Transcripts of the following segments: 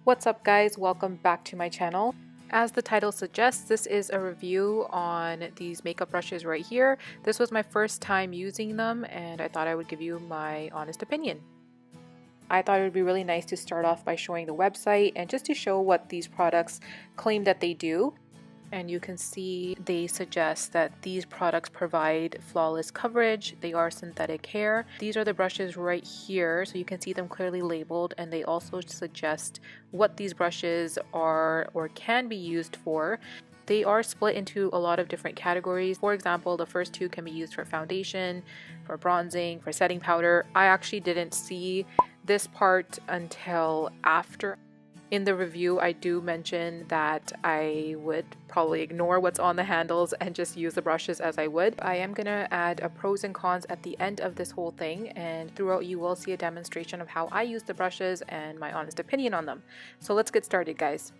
What's up guys, welcome back to my channel. As the title suggests, this is a review on these makeup brushes right here. This was my first time using them and I thought I would give you my honest opinion. I thought it would be really nice to start off by showing the website and just to show what these products claim that they do. And you can see they suggest that these products provide flawless coverage. They are synthetic hair. These are the brushes right here, so you can see them clearly labeled, and they also suggest what these brushes are or can be used for. They are split into a lot of different categories. For example, the first two can be used for foundation, for bronzing, for setting powder. I actually didn't see this part until after. In the review, I do mention that I would probably ignore what's on the handles and just use the brushes as I would. I am going to add a pros and cons at the end of this whole thing, and throughout you will see a demonstration of how I use the brushes and my honest opinion on them. So let's get started, guys.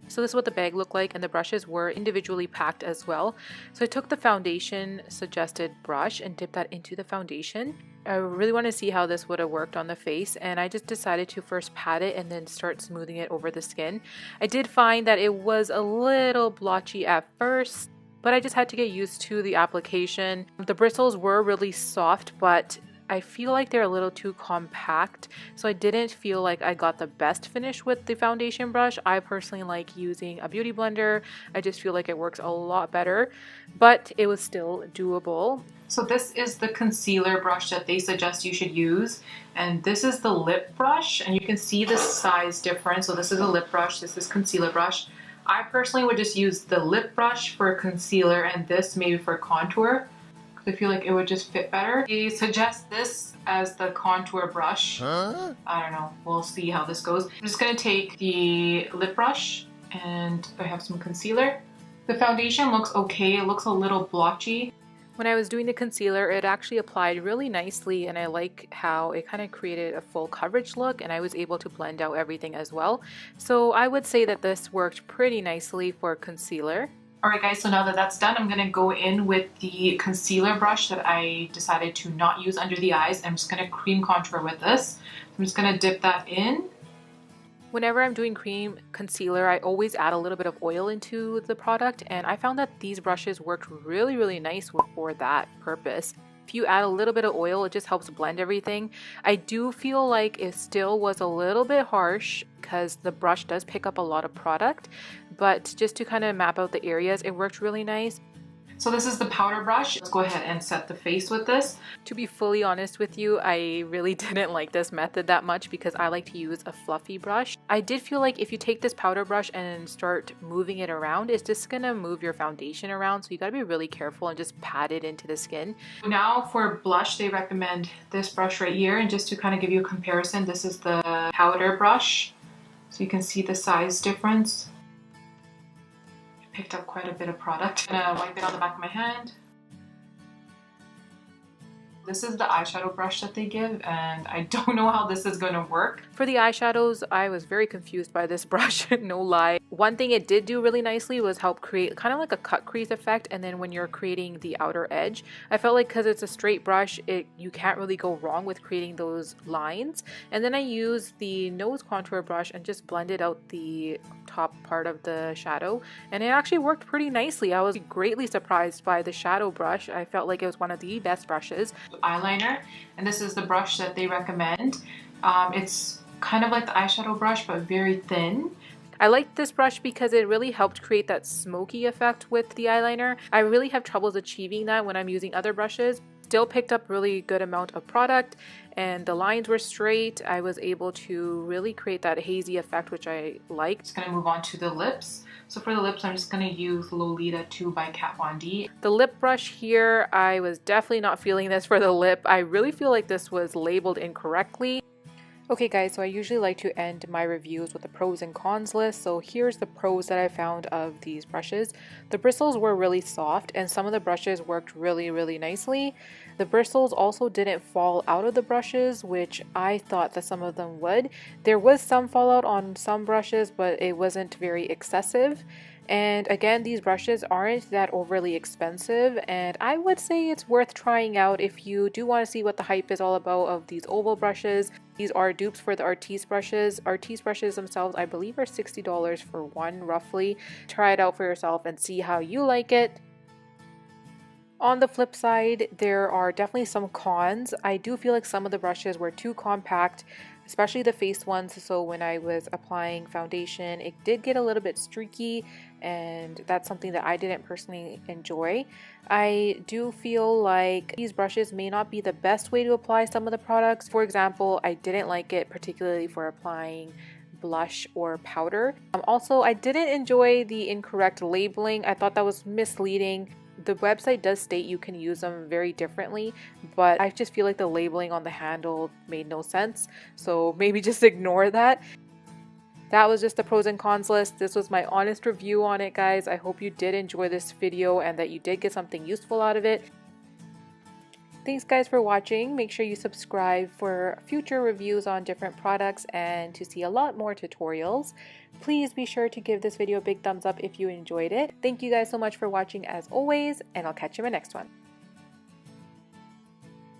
So this is what the bag looked like, and the brushes were individually packed as well. So I took the foundation suggested brush and dipped that into the foundation. I really want to see how this would have worked on the face, and I just decided to first pat it and then start smoothing it over the skin. I did find that it was a little blotchy at first, but I just had to get used to the application. The bristles were really soft, but I feel like they're a little too compact, so I didn't feel like I got the best finish with the foundation brush. I personally like using a beauty blender. I just feel like it works a lot better, but it was still doable. So this is the concealer brush that they suggest you should use, and this is the lip brush, and you can see the size difference. So this is a lip brush, this is concealer brush. I personally would just use the lip brush for concealer and this maybe for contour. I feel like it would just fit better. They suggest this as the contour brush. I don't know, we'll see how this goes. I'm just gonna take the lip brush and I have some concealer. The foundation looks okay, it looks a little blotchy. When I was doing the concealer, it actually applied really nicely, and I like how it kind of created a full coverage look, and I was able to blend out everything as well. So I would say that this worked pretty nicely for concealer. Alright guys, so now that that's done, I'm going to go in with the concealer brush that I decided to not use under the eyes. I'm just going to cream contour with this. I'm just going to dip that in. Whenever I'm doing cream concealer, I always add a little bit of oil into the product, and I found that these brushes worked really nice for that purpose. If you add a little bit of oil, it just helps blend everything. I do feel like it still was a little bit harsh because the brush does pick up a lot of product, but just to kind of map out the areas, it worked really nice. So this is the powder brush. Let's go ahead and set the face with this. To be fully honest with you, I really didn't like this method that much because I like to use a fluffy brush. I did feel like if you take this powder brush and start moving it around, it's just gonna move your foundation around, so you gotta be really careful and just pat it into the skin. Now for blush, they recommend this brush right here, and just to kind of give you a comparison, this is the powder brush. So you can see the size difference. Picked up quite a bit of product. I'm gonna wipe it on the back of my hand. This is the eyeshadow brush that they give, and I don't know how this is going to work. For the eyeshadows, I was very confused by this brush, no lie. One thing it did do really nicely was help create kind of like a cut crease effect, and then when you're creating the outer edge, I felt like because it's a straight brush, you can't really go wrong with creating those lines. And then I used the nose contour brush and just blended out the top part of the shadow, and it actually worked pretty nicely. I was greatly surprised by the shadow brush. I felt like it was one of the best brushes. Eyeliner, and this is the brush that they recommend. It's kind of like the eyeshadow brush but very thin. I liked this brush because it really helped create that smoky effect with the eyeliner. I really have troubles achieving that when I'm using other brushes. Still picked up really good amount of product, and the lines were straight. I was able to really create that hazy effect, which I liked. Just gonna move on to the lips. So for the lips, I'm just gonna use Lolita 2 by Kat Von D. The lip brush here, I was definitely not feeling this for the lip. I really feel like this was labeled incorrectly. Okay guys, so I usually like to end my reviews with a pros and cons list. So here's the pros that I found of these brushes. The bristles were really soft, and some of the brushes worked really nicely. The bristles also didn't fall out of the brushes, which I thought that some of them would. There was some fallout on some brushes, but it wasn't very excessive. And again, these brushes aren't that overly expensive, and I would say it's worth trying out if you do want to see what the hype is all about of these oval brushes. These are dupes for the Artis brushes. Artis brushes themselves, I believe, are $60 for one, roughly. Try it out for yourself and see how you like it. On the flip side, there are definitely some cons. I do feel like some of the brushes were too compact, especially the face ones, so when I was applying foundation, it did get a little bit streaky, and that's something that I didn't personally enjoy. I do feel like these brushes may not be the best way to apply some of the products. For example, I didn't like it particularly for applying blush or powder. Also, I didn't enjoy the incorrect labeling. I thought that was misleading. The website does state you can use them very differently, but I just feel like the labeling on the handle made no sense, so maybe just ignore that. That was just the pros and cons list. This was my honest review on it, guys. I hope you did enjoy this video and that you did get something useful out of it. Thanks guys for watching. Make sure you subscribe for future reviews on different products and to see a lot more tutorials. Please be sure to give this video a big thumbs up if you enjoyed it. Thank you guys so much for watching as always, and I'll catch you in my next one.